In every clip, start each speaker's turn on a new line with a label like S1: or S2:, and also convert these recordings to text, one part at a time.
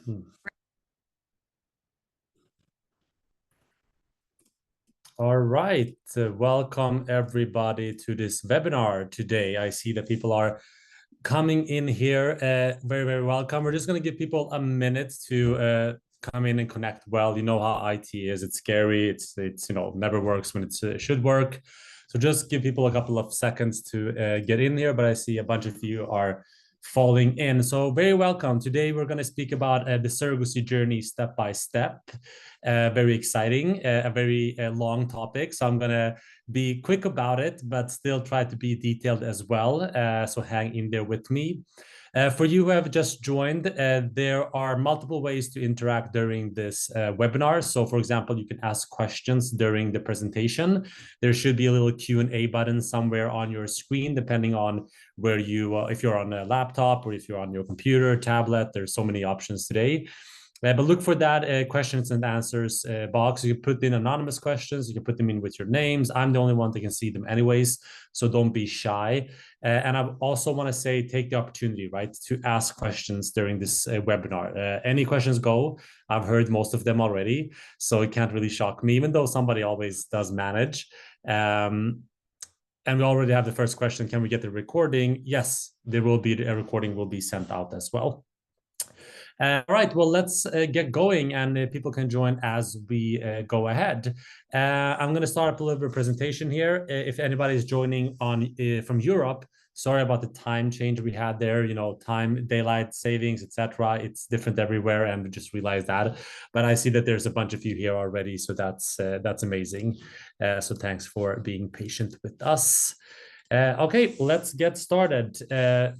S1: Hmm. All right. Welcome everybody to this webinar today. I see that people are coming in here. Very, very welcome. We're just going to give people a minute to come in and connect well. You know how IT is. It's scary. It's never works when it should work. So just give people a couple of seconds to get in here. But I see a bunch of you are falling in. So very welcome. Today we're going to speak about the surrogacy journey step by step. Very exciting, a very long topic. So I'm going to be quick about it, but still try to be detailed as well. So hang in there with me. For you who have just joined, there are multiple ways to interact during this webinar. So for example, you can ask questions during the presentation. There should be a little Q&A button somewhere on your screen, depending on where you, if you're on a laptop or if you're on your computer, tablet, there's so many options today. But look for that questions and answers box. You can put in anonymous questions. You can put them in with your names. I'm the only one that can see them anyways, so don't be shy. And I also want to say, take the opportunity, right, to ask questions during this webinar. Any questions go. I've heard most of them already, so it can't really shock me, even though somebody always does manage. And we already have the first question. Can we get the recording? Yes, there will be a recording will be sent out as well. All right, well, let's get going, and people can join as we go ahead. I'm going to start up a little bit of presentation here. If anybody is joining on from Europe, sorry about the time change we had there. You know, time, daylight savings, etc. It's different everywhere, and we just realized that. But I see that there's a bunch of you here already, so that's amazing. So thanks for being patient with us. Okay, let's get started.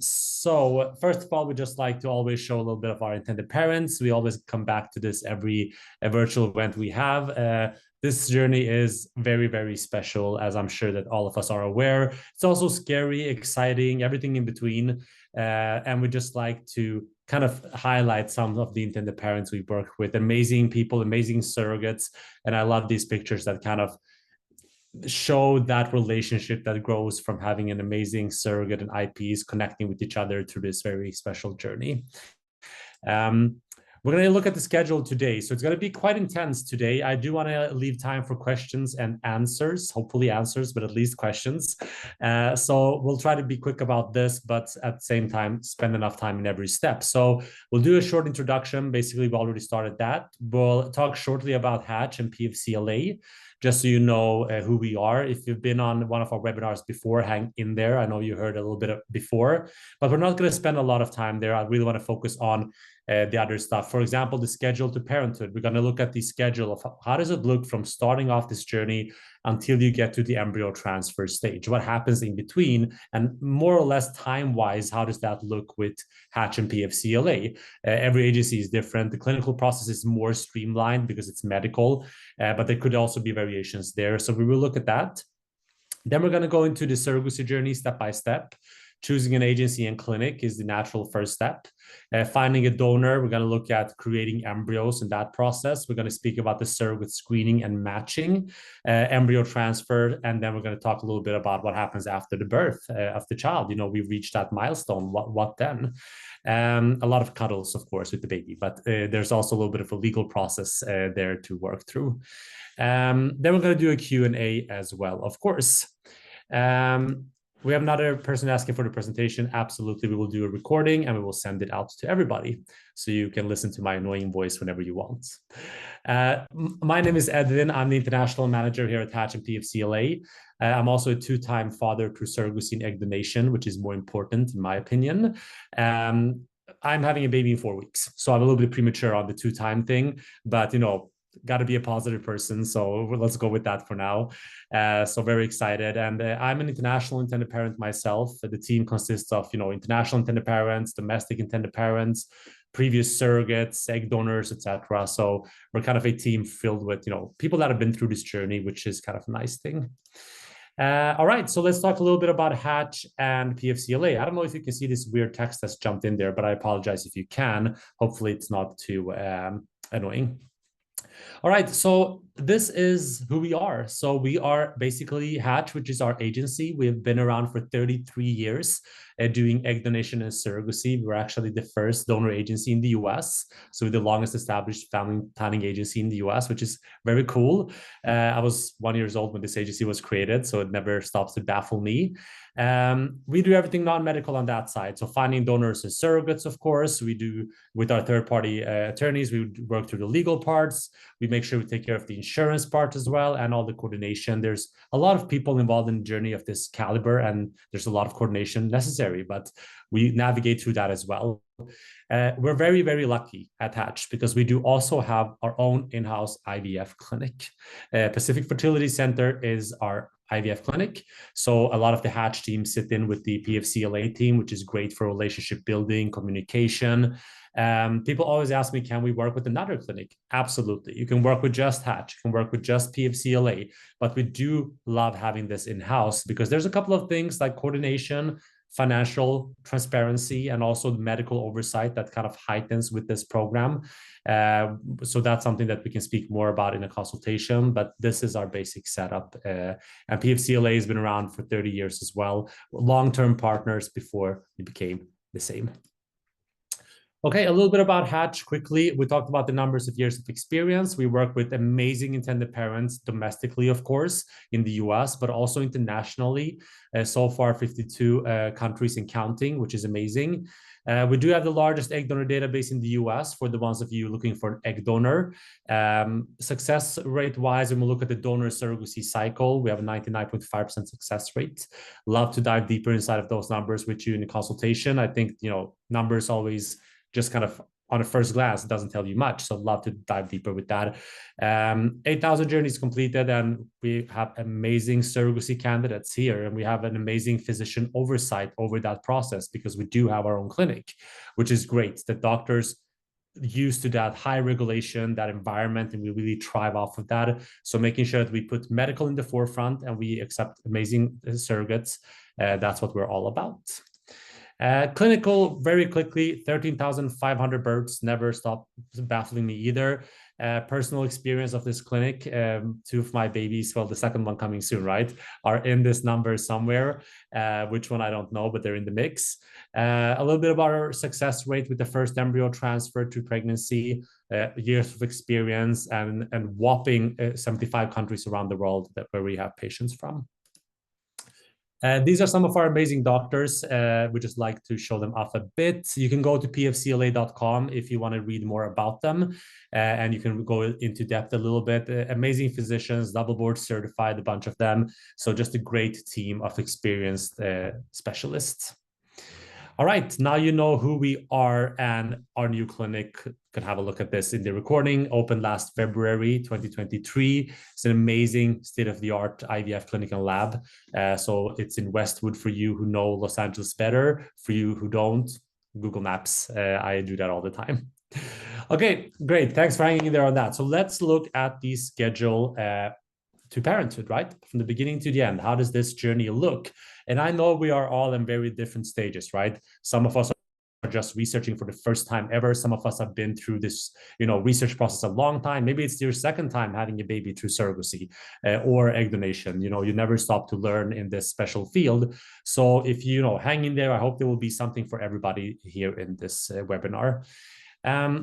S1: So first of all, we just like to always show a little bit of our intended parents. We always come back to this every virtual event we have. This journey is very, very special, as I'm sure that all of us are aware. It's also scary, exciting, everything in between. And we just like to kind of highlight some of the intended parents we work with. Amazing people, amazing surrogates. And I love these pictures that kind of show that relationship that grows from having an amazing surrogate and IPs connecting with each other through this very special journey. We're going to look at the schedule today. So it's going to be quite intense today. I do want to leave time for questions and answers, hopefully answers, but at least questions. So we'll try to be quick about this, but at the same time, spend enough time in every step. So we'll do a short introduction. Basically, we've already started that. We'll talk shortly about Hatch and PFCLA, just so you know who we are. If you've been on one of our webinars before, hang in there. I know you heard a little bit before, but we're not going to spend a lot of time there. I really want to focus on the other stuff. For example, the schedule to parenthood. We're going to look at the schedule of how does it look from starting off this journey until you get to the embryo transfer stage. What happens in between, and more or less time-wise, how does that look with Hatch and PFCLA? Every agency is different. The clinical process is more streamlined because it's medical, but there could also be variations there. So we will look at that. Then we're going to go into the surrogacy journey step by step. Choosing an agency and clinic is the natural first step. Finding a donor, we're going to look at creating embryos in that process. We're going to speak about the surrogate screening and matching, embryo transfer, and then we're going to talk a little bit about what happens after the birth of the child. You know, we've reached that milestone. What then? A lot of cuddles, of course, with the baby, but there's also a little bit of a legal process there to work through. Then we're going to do a Q&A as well, of course. We have another person asking for the presentation. Absolutely, we will do a recording and we will send it out to everybody so you can listen to my annoying voice whenever you want. My name is Edwin. I'm the international manager here at Hatch and PFCLA. I'm also a two-time father through surrogacy and egg donation, which is more important in my opinion. I'm having a baby in 4 weeks, so I'm a little bit premature on the two-time thing, but you know, got to be a positive person, so let's go with that for now. So very excited, and I'm an international intended parent myself. The team consists of, you know, international intended parents, domestic intended parents, previous surrogates, egg donors, etc. So we're kind of a team filled with, you know, people that have been through this journey, which is kind of a nice thing. All right, so let's talk a little bit about Hatch and PFCLA. I don't know if you can see this weird text that's jumped in there, but I apologize if you can. Hopefully it's not too annoying. All right, so this is who we are. So we are basically Hatch, which is our agency. We've been around for 33 years doing egg donation and surrogacy. We're actually the first donor agency in the US. So we're the longest established family planning agency in the US, which is very cool. I was 1 year old when this agency was created, so it never stops to baffle me. We do everything non-medical on that side. So finding donors and surrogates, of course, we do with our third-party attorneys. We work through the legal parts. We make sure we take care of the insurance part as well and all the coordination. There's a lot of people involved in the journey of this caliber, and there's a lot of coordination necessary, but we navigate through that as well. We're very, very lucky at Hatch because we do also have our own in-house IVF clinic. Pacific Fertility Center is our IVF clinic. So a lot of the Hatch team sit in with the PFCLA team, which is great for relationship building, communication. People always ask me, can we work with another clinic? Absolutely. You can work with just Hatch, you can work with just PFCLA, but we do love having this in-house because there's a couple of things like coordination, financial transparency, and also medical oversight that kind of heightens with this program. So that's something that we can speak more about in a consultation, but this is our basic setup. And PFCLA has been around for 30 years as well, long-term partners before we became the same. Okay, a little bit about Hatch quickly. We talked about the numbers of years of experience. We work with amazing intended parents domestically, of course, in the US, but also internationally. So far, 52 countries and counting, which is amazing. We do have the largest egg donor database in the US for the ones of you looking for an egg donor. Success rate wise, when we look at the donor surrogacy cycle, we have a 99.5% success rate. Love to dive deeper inside of those numbers with you in the consultation. I think, numbers always just kind of on a first glance, it doesn't tell you much. So I'd love to dive deeper with that. 8,000 journeys completed, and we have amazing surrogacy candidates here. And we have an amazing physician oversight over that process because we do have our own clinic, which is great. The doctors used to that high regulation, that environment, and we really thrive off of that. So making sure that we put medical in the forefront and we accept amazing surrogates, that's what we're all about. Clinical, very quickly, 13,500 birds, never stop baffling me either. Personal experience of this clinic, two of my babies, well, the second one coming soon, right, are in this number somewhere. Which one, I don't know, but they're in the mix. A little bit about our success rate with the first embryo transfer to pregnancy, years of experience, and whopping 75 countries around the world where we have patients from. These are some of our amazing doctors. We just like to show them off a bit. You can go to pfcla.com if you want to read more about them, and you can go into depth a little bit. Amazing physicians, double board certified, a bunch of them. So just a great team of experienced specialists. All right, now you know who we are, and our new clinic. Can have a look at this in the recording. Opened last February 2023. It's an amazing state-of-the-art IVF clinic and lab. So it's in Westwood for you who know Los Angeles better. For you who don't, Google Maps. I do that all the time. Okay, great. Thanks for hanging in there on that. So let's look at the schedule to parenthood, right? From the beginning to the end. How does this journey look? And I know we are all in very different stages, right? Some of us are just researching for the first time ever. Some of us have been through this, research process a long time. Maybe it's your second time having a baby through surrogacy or egg donation. You never stop to learn in this special field. So if you hang in there, I hope there will be something for everybody here in this webinar.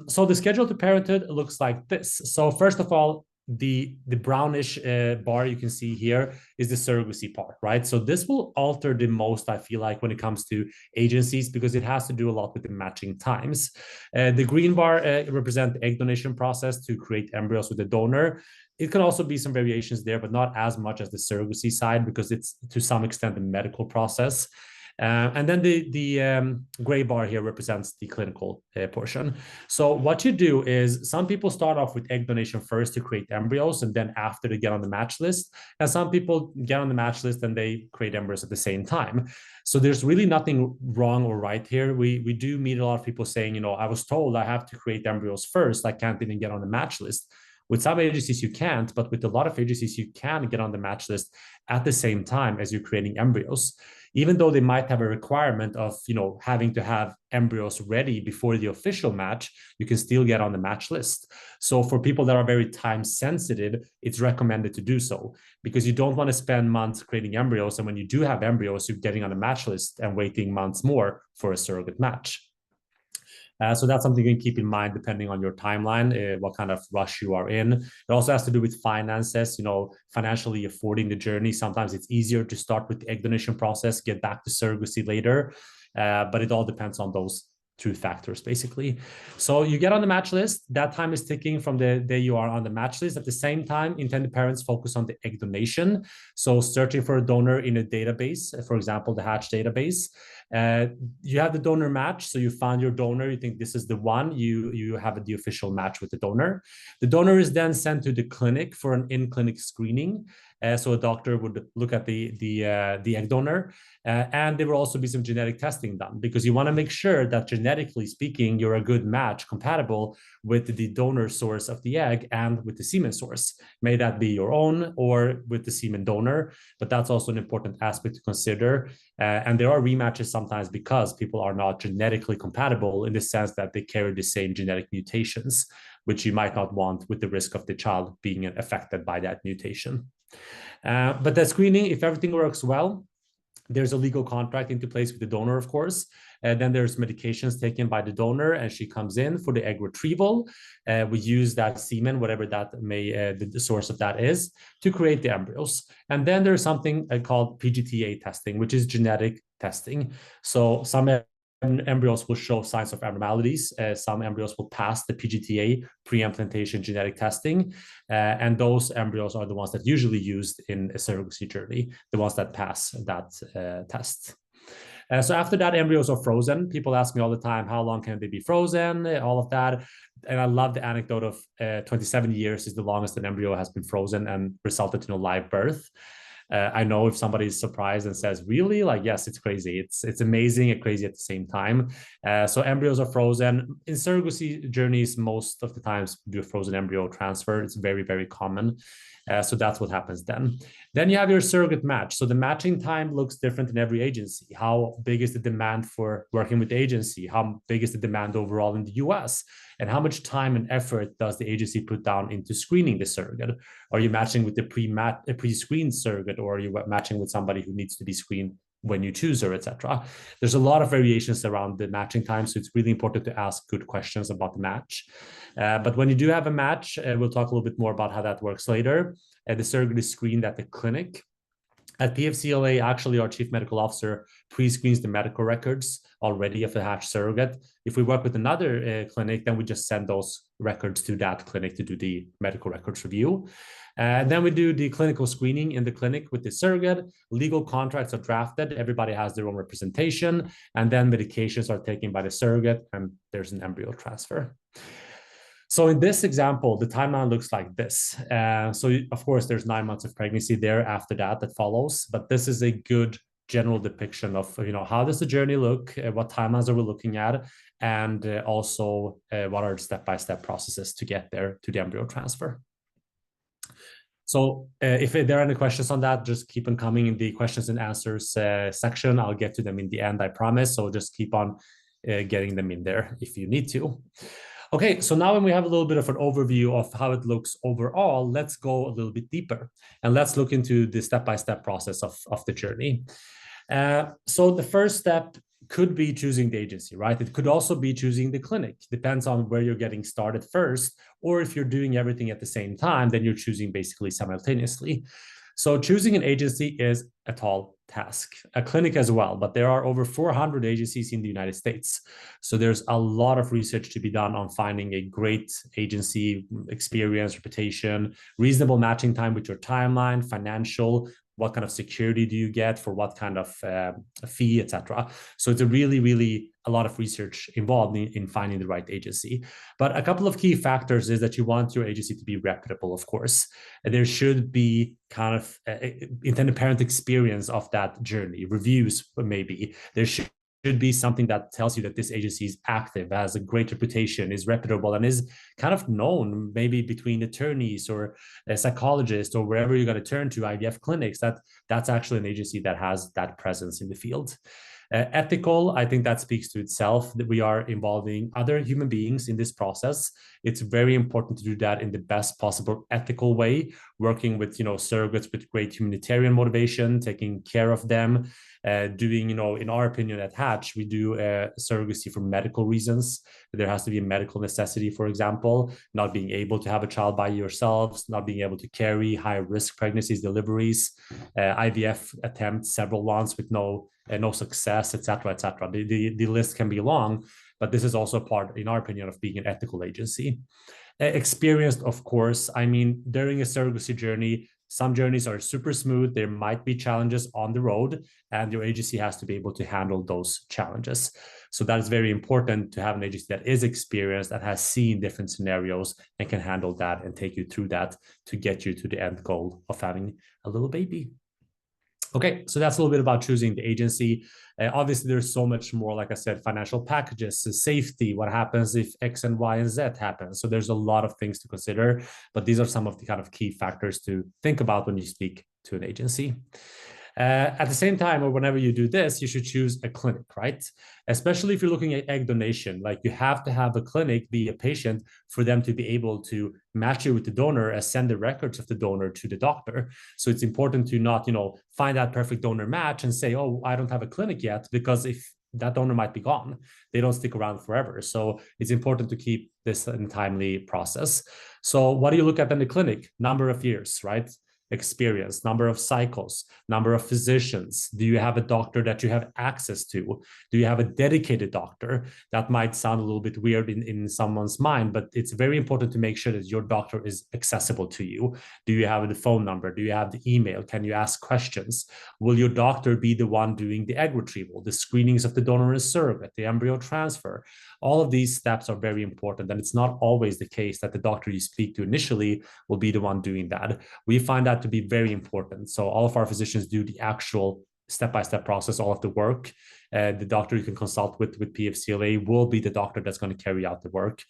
S1: So the schedule to parenthood looks like this. So first of all, the brownish bar you can see here is the surrogacy part, right? So this will alter the most, I feel like, when it comes to agencies, because it has to do a lot with the matching times. The green bar represent the egg donation process to create embryos with the donor. It can also be some variations there, but not as much as the surrogacy side, because it's to some extent the medical process. And then the gray bar here represents the clinical portion. So what you do is some people start off with egg donation first to create embryos, and then after they get on the match list. And some people get on the match list and they create embryos at the same time. So there's really nothing wrong or right here. We do meet a lot of people saying, I was told I have to create embryos first. I can't even get on the match list. With some agencies, you can't, but with a lot of agencies, you can get on the match list at the same time as you're creating embryos, even though they might have a requirement of, having to have embryos ready before the official match. You can still get on the match list. So for people that are very time sensitive, it's recommended to do so, because you don't want to spend months creating embryos, and when you do have embryos, you're getting on a match list and waiting months more for a surrogate match. So that's something you can keep in mind depending on your timeline, what kind of rush you are in. It also has to do with finances, financially affording the journey. Sometimes it's easier to start with the egg donation process, get back to surrogacy later, but it all depends on those two factors, basically. So you get on the match list. That time is ticking from the day you are on the match list. At the same time, intended parents focus on the egg donation. So searching for a donor in a database, for example, the Hatch database. You have the donor match. So you found your donor. You think this is the one. You have the official match with the donor. The donor is then sent to the clinic for an in-clinic screening. So a doctor would look at the egg donor, and there will also be some genetic testing done, because you want to make sure that genetically speaking, you're a good match, compatible with the donor source of the egg and with the semen source. May that be your own or with the semen donor, but that's also an important aspect to consider. And there are rematches sometimes because people are not genetically compatible, in the sense that they carry the same genetic mutations, which you might not want, with the risk of the child being affected by that mutation. But the screening, if everything works well, there's a legal contract into place with the donor, of course. Then there's medications taken by the donor, and she comes in for the egg retrieval. We use that semen, whatever that may, the source of that is, to create the embryos. And then there's something called PGTA testing, which is genetic testing. So some embryos will show signs of abnormalities. Some embryos will pass the PGTA, pre-implantation genetic testing. And those embryos are the ones that usually used in a surrogacy journey, the ones that pass that test. So after that, embryos are frozen. People ask me all the time, how long can they be frozen? All of that. And I love the anecdote of 27 years is the longest an embryo has been frozen and resulted in a live birth. I know if somebody is surprised and says, really? Like, yes, it's crazy. It's amazing and crazy at the same time. So embryos are frozen. In surrogacy journeys, most of the times do a frozen embryo transfer. It's very, very common. So that's what happens then. Then you have your surrogate match. So the matching time looks different in every agency. How big is the demand for working with the agency? How big is the demand overall in the US? And how much time and effort does the agency put down into screening the surrogate? Are you matching with the pre-screened surrogate, or are you matching with somebody who needs to be screened when you choose her, etc.? There's a lot of variations around the matching time, so it's really important to ask good questions about the match. But when you do have a match, we'll talk a little bit more about how that works later. The surrogate is screened at the clinic. At PFCLA, actually, our chief medical officer pre-screens the medical records already of the Hatch surrogate. If we work with another clinic, then we just send those records to that clinic to do the medical records review. Then we do the clinical screening in the clinic with the surrogate. Legal contracts are drafted. Everybody has their own representation. And then medications are taken by the surrogate, and there's an embryo transfer. So in this example, the timeline looks like this. So of course, there's 9 months of pregnancy there after that follows, but this is a good general depiction of, how does the journey look, what timelines are we looking at, and also what are step-by-step processes to get there to the embryo transfer. So if there are any questions on that, just keep on coming in the questions and answers section. I'll get to them in the end, I promise. So just keep on getting them in there if you need to. Okay, so now when we have a little bit of an overview of how it looks overall, let's go a little bit deeper and let's look into the step-by-step process of the journey. So the first step could be choosing the agency, right? It could also be choosing the clinic. Depends on where you're getting started first, or if you're doing everything at the same time, then you're choosing basically simultaneously. So choosing an agency is a tall task, a clinic as well, but there are over 400 agencies in the United States. So there's a lot of research to be done on finding a great agency, experience, reputation, reasonable matching time with your timeline, financial, what kind of security do you get for what kind of fee, etc. So it's a really a lot of research involved in finding the right agency. But a couple of key factors is that you want your agency to be reputable, of course. And there should be kind of intended parent experience of that journey, reviews maybe. There should should be something that tells you that this agency is active, has a great reputation, is reputable, and is kind of known maybe between attorneys or a psychologist or wherever you're going to turn to IVF clinics, that's actually an agency that has that presence in the field. Ethical, I think that speaks to itself, that we are involving other human beings in this process. It's very important to do that in the best possible ethical way, working with, surrogates with great humanitarian motivation, taking care of them, doing, in our opinion at Hatch, we do surrogacy for medical reasons. There has to be a medical necessity, for example, not being able to have a child by yourselves, not being able to carry high risk pregnancies, deliveries, IVF attempts, several ones with no success, etc., etc. The list can be long, but this is also part, in our opinion, of being an ethical agency. Experienced, of course. I mean, during a surrogacy journey, some journeys are super smooth. There might be challenges on the road, and your agency has to be able to handle those challenges. So that is very important to have an agency that is experienced, that has seen different scenarios and can handle that and take you through that to get you to the end goal of having a little baby. Okay, so that's a little bit about choosing the agency. Obviously, there's so much more, like I said, financial packages, safety, what happens if X and Y and Z happen. So there's a lot of things to consider, but these are some of the kind of key factors to think about when you speak to an agency. At the same time, or whenever you do this, you should choose a clinic, right? Especially if you're looking at egg donation, like you have to have a clinic be a patient for them to be able to match you with the donor and send the records of the donor to the doctor. So it's important to not, find that perfect donor match and say, oh, I don't have a clinic yet, because if that donor might be gone, they don't stick around forever. So it's important to keep this in timely process. So what do you look at in the clinic? Number of years, right? Experience, number of cycles, number of physicians. Do you have a doctor that you have access to? Do you have a dedicated doctor? That might sound a little bit weird in someone's mind, but it's very important to make sure that your doctor is accessible to you. Do you have the phone number? Do you have the email? Can you ask questions? Will your doctor be the one doing the egg retrieval, the screenings of the donor and surrogate, the embryo transfer? All of these steps are very important, and it's not always the case that the doctor you speak to initially will be the one doing that. We find that to be very important. So all of our physicians do the actual step-by-step process, all of the work. The doctor you can consult with PFCLA will be the doctor that's going to carry out the work.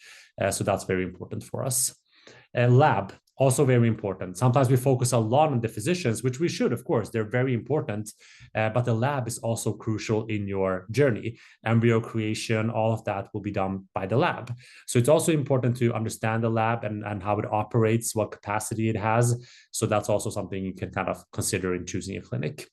S1: So that's very important for us. Lab, also very important. Sometimes we focus a lot on the physicians, which we should, of course, they're very important, but the lab is also crucial in your journey. Embryo creation, all of that will be done by the lab. So it's also important to understand the lab and how it operates, what capacity it has. So that's also something you can kind of consider in choosing a clinic.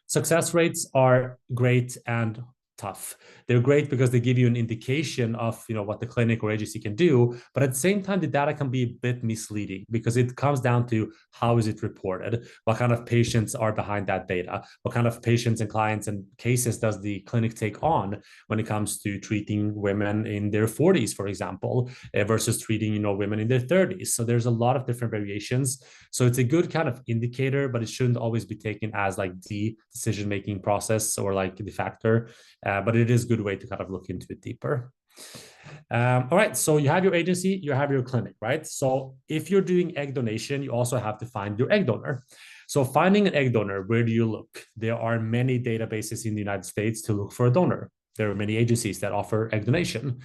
S1: Success rates are great and tough. They're great because they give you an indication of what the clinic or agency can do, but at the same time the data can be a bit misleading because it comes down to how is it reported, what kind of patients are behind that data, what kind of patients and clients and cases does the clinic take on when it comes to treating women in their 40s, for example, versus treating women in their 30s. So there's a lot of different variations. So it's a good kind of indicator, but it shouldn't always be taken as like the decision-making process or like the factor. But it is a good way to kind of look into it deeper. All right, so you have your agency, you have your clinic, right? So if you're doing egg donation, you also have to find your egg donor. So finding an egg donor, where do you look? There are many databases in the United States to look for a donor. There are many agencies that offer egg donation.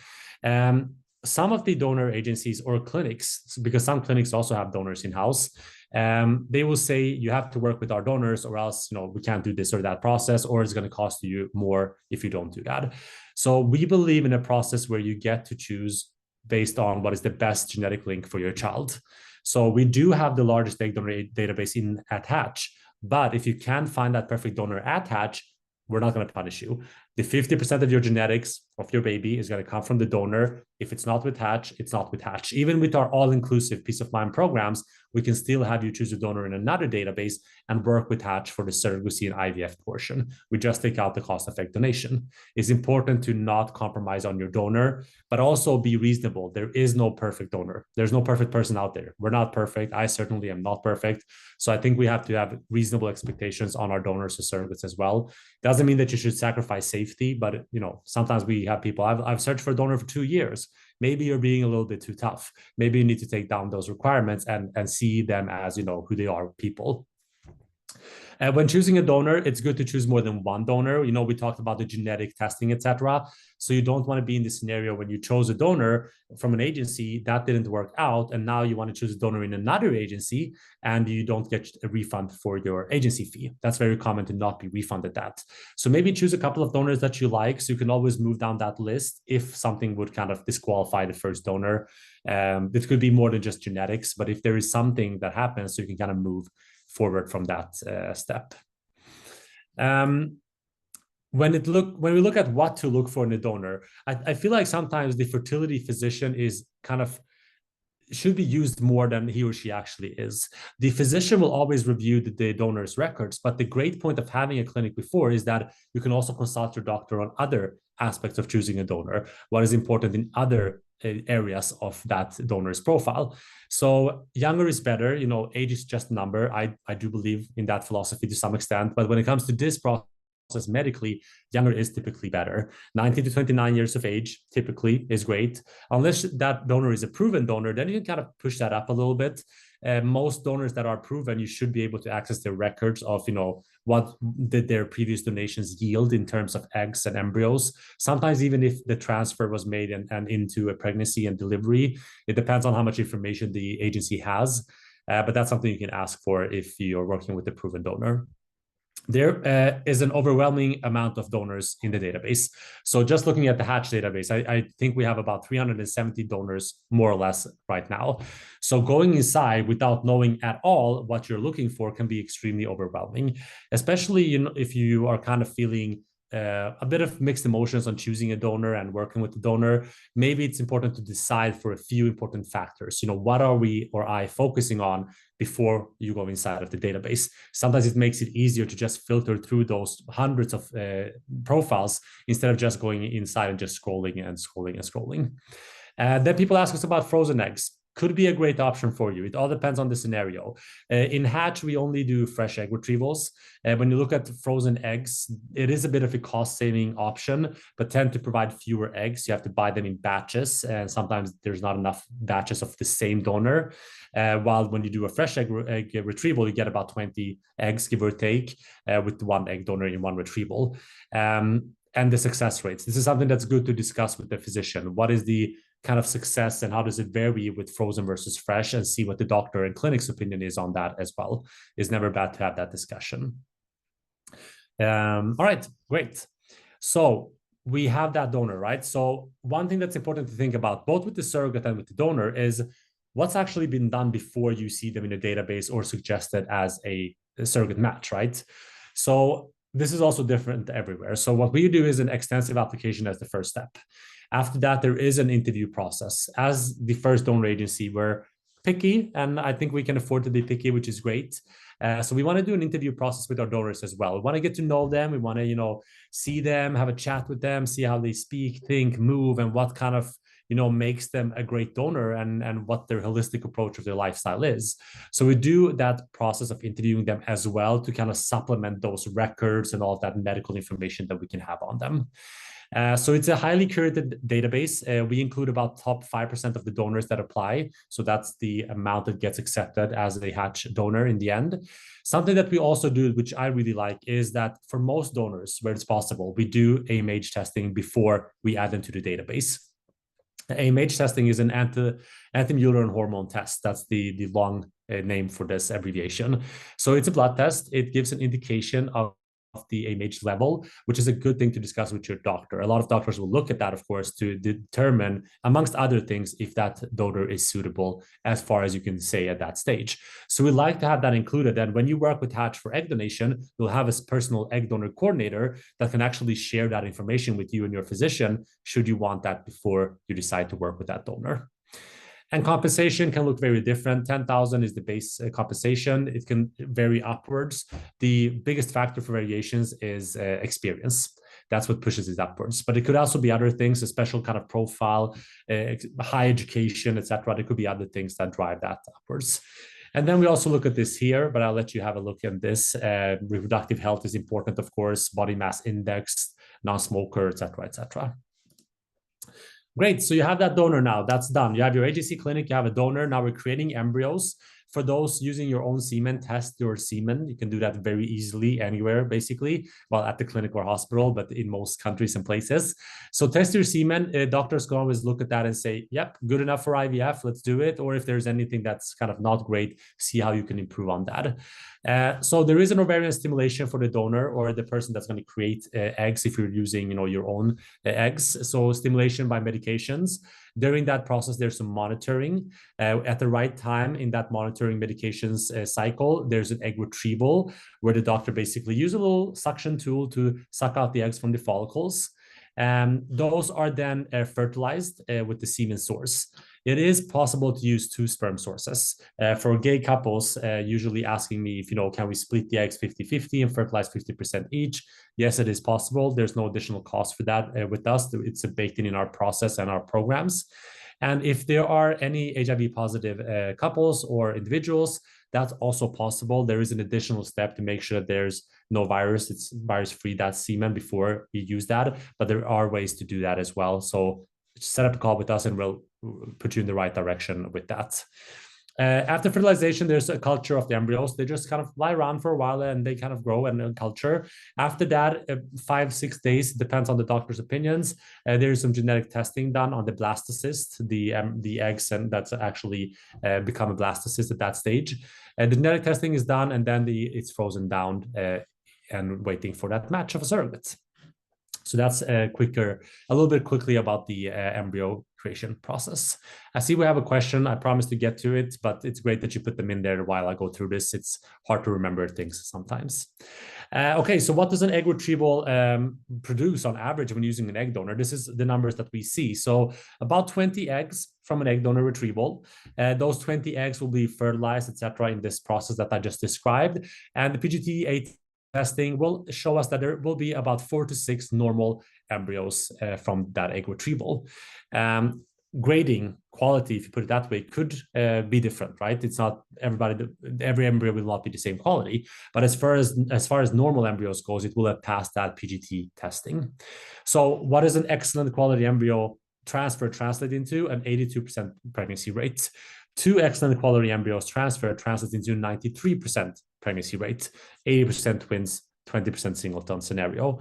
S1: Some of the donor agencies or clinics, because some clinics also have donors in-house, they will say you have to work with our donors or else we can't do this or that process, or it's going to cost you more if you don't do that. So we believe in a process where you get to choose based on what is the best genetic link for your child. So we do have the largest egg donor database at Hatch, but if you can't find that perfect donor at Hatch, we're not going to punish you. The 50% of your genetics of your baby is going to come from the donor. If it's not with Hatch, it's not with Hatch. Even with our all-inclusive peace of mind programs, we can still have you choose a donor in another database and work with Hatch for the surrogacy and IVF portion. We just take out the cost of egg donation. It's important to not compromise on your donor, but also be reasonable. There is no perfect donor. There's no perfect person out there. We're not perfect. I certainly am not perfect. So I think we have to have reasonable expectations on our donors and surrogates as well. Doesn't mean that you should sacrifice safety, but sometimes we have people, I've searched for a donor for 2 years. Maybe you're being a little bit too tough. Maybe you need to take down those requirements and see them as who they are, people. When choosing a donor, it's good to choose more than one donor. We talked about the genetic testing, etc. So you don't want to be in the scenario when you chose a donor from an agency that didn't work out, and now you want to choose a donor in another agency, and you don't get a refund for your agency fee. That's very common to not be refunded that. So maybe choose a couple of donors that you like, so you can always move down that list if something would kind of disqualify the first donor. It could be more than just genetics, but if there is something that happens, so you can kind of move forward from that step. When we look at what to look for in a donor, I feel like sometimes the fertility physician is kind of should be used more than he or she actually is. The physician will always review the donor's records, but the great point of having a clinic before is that you can also consult your doctor on other aspects of choosing a donor, what is important in other areas of that donor's profile. So younger is better. Age is just a number. I do believe in that philosophy to some extent, but when it comes to this process, medically, younger is typically better. 19 to 29 years of age typically is great. Unless that donor is a proven donor, then you can kind of push that up a little bit. Most donors that are proven, you should be able to access their records of, what did their previous donations yield in terms of eggs and embryos. Sometimes even if the transfer was made and into a pregnancy and delivery, it depends on how much information the agency has. But that's something you can ask for if you're working with a proven donor. There is an overwhelming amount of donors in the database. So just looking at the Hatch database, I think we have about 370 donors, more or less, right now. So going inside without knowing at all what you're looking for can be extremely overwhelming, especially if you are kind of feeling a bit of mixed emotions on choosing a donor and working with the donor. Maybe it's important to decide for a few important factors. What are we or I focusing on before you go inside of the database? Sometimes it makes it easier to just filter through those hundreds of profiles instead of just going inside and just scrolling and scrolling and scrolling. Then people ask us about frozen eggs. Could be a great option for you. It all depends on the scenario. In Hatch, we only do fresh egg retrievals. When you look at frozen eggs, it is a bit of a cost-saving option, but tend to provide fewer eggs. You have to buy them in batches, and sometimes there's not enough batches of the same donor. While when you do a fresh egg retrieval, you get about 20 eggs, give or take, with one egg donor in one retrieval. And the success rates. This is something that's good to discuss with the physician. What is the kind of success and how does it vary with frozen versus fresh, and see what the doctor and clinic's opinion is on that as well. It's never bad to have that discussion. All right, great. So we have that donor, right? So one thing that's important to think about both with the surrogate and with the donor is what's actually been done before you see them in a database or suggested as a surrogate match, right? So this is also different everywhere. So what we do is an extensive application as the first step. After that, there is an interview process. As the first donor agency, we're picky, and I think we can afford to be picky, which is great. So we want to do an interview process with our donors as well. We want to get to know them. We want to, see them, have a chat with them, see how they speak, think, move, and what kind of makes them a great donor, and what their holistic approach of their lifestyle is. So we do that process of interviewing them as well to kind of supplement those records and all of that medical information that we can have on them. So it's a highly curated database. We include about top 5% of the donors that apply. So that's the amount that gets accepted as a Hatch donor in the end. Something that we also do, which I really like, is that for most donors, where it's possible, we do AMH testing before we add them to the database. AMH testing is an anti-Mullern hormone test. That's the long name for this abbreviation. So it's a blood test. It gives an indication of the AMH level, which is a good thing to discuss with your doctor. A lot of doctors will look at that, of course, to determine, amongst other things, if that donor is suitable as far as you can say at that stage. So we like to have that included. And when you work with Hatch for egg donation, you'll have a personal egg donor coordinator that can actually share that information with you and your physician, should you want that before you decide to work with that donor. And compensation can look very different. 10,000 is the base compensation. It can vary upwards. The biggest factor for variations is experience. That's what pushes it upwards. But it could also be other things, a special kind of profile, high education, etc. There could be other things that drive that upwards. And then we also look at this here, but I'll let you have a look at this. Reproductive health is important, of course, body mass index, non-smoker, etc., etc. Great. So you have that donor now. That's done. You have your agency clinic. You have a donor. Now we're creating embryos For those using your own semen, test your semen. You can do that very easily anywhere, basically, well, at the clinic or hospital, but in most countries and places. So test your semen. Doctors can always look at that and say, yep, good enough for IVF, let's do it. Or if there's anything that's kind of not great, see how you can improve on that. So there is an ovarian stimulation for the donor or the person that's going to create eggs if you're using, your own eggs. So stimulation by medications. During that process, there's some monitoring. At the right time in that monitoring medications cycle, there's an egg retrieval where the doctor basically uses a little suction tool to suck out the eggs from the follicles. Those are then fertilized with the semen source. It is possible to use two sperm sources. For gay couples, usually asking me if, can we split the eggs 50-50 and fertilize 50% each? Yes, it is possible. There's no additional cost for that with us. It's baked in our process and our programs. And if there are any HIV positive couples or individuals, that's also possible. There is an additional step to make sure that there's no virus. It's virus-free, that semen, before you use that. But there are ways to do that as well. So set up a call with us and we'll put you in the right direction with that. After fertilization, there's a culture of the embryos. They just kind of lie around for a while and they kind of grow and culture. After that, 5-6 days, depends on the doctor's opinions. There's some genetic testing done on the blastocyst, the eggs, and that's actually become a blastocyst at that stage. The genetic testing is done, and then it's frozen down and waiting for that match of a surrogate. So that's a little bit quickly about the embryo creation process. I see we have a question. I promised to get to it, but it's great that you put them in there while I go through this. It's hard to remember things sometimes. Okay, so what does an egg retrieval produce on average when using an egg donor? This is the numbers that we see. So about 20 eggs from an egg donor retrieval. Those 20 eggs will be fertilized, etc., in this process that I just described. And the PGT-A testing will show us that there will be about 4 to 6 normal embryos from that egg retrieval. Grading quality, if you put it that way, could be different, right? It's not every embryo will not be the same quality, but as far as normal embryos goes, it will have passed that PGT testing. So what is an excellent quality embryo translate into? An 82% pregnancy rate. 2 excellent quality embryos translates into 93% pregnancy rate, 80% twins, 20% singleton scenario.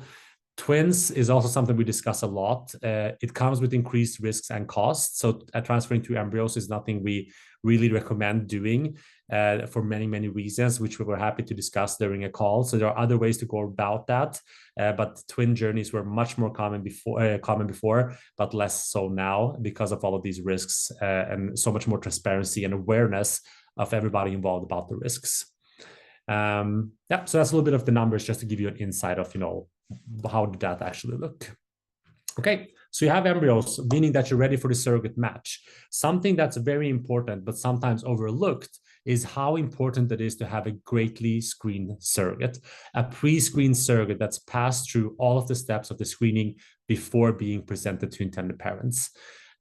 S1: Twins is also something we discuss a lot. It comes with increased risks and costs. So transferring 2 embryos is nothing we really recommend doing for many, many reasons, which we were happy to discuss during a call. So there are other ways to go about that. But twin journeys were much more common before, but less so now because of all of these risks and so much more transparency and awareness of everybody involved about the risks. So that's a little bit of the numbers just to give you an insight of, how did that actually look? Okay, so you have embryos, meaning that you're ready for the surrogate match. Something that's very important, but sometimes overlooked, is how important it is to have a greatly screened surrogate, a pre-screened surrogate that's passed through all of the steps of the screening before being presented to intended parents.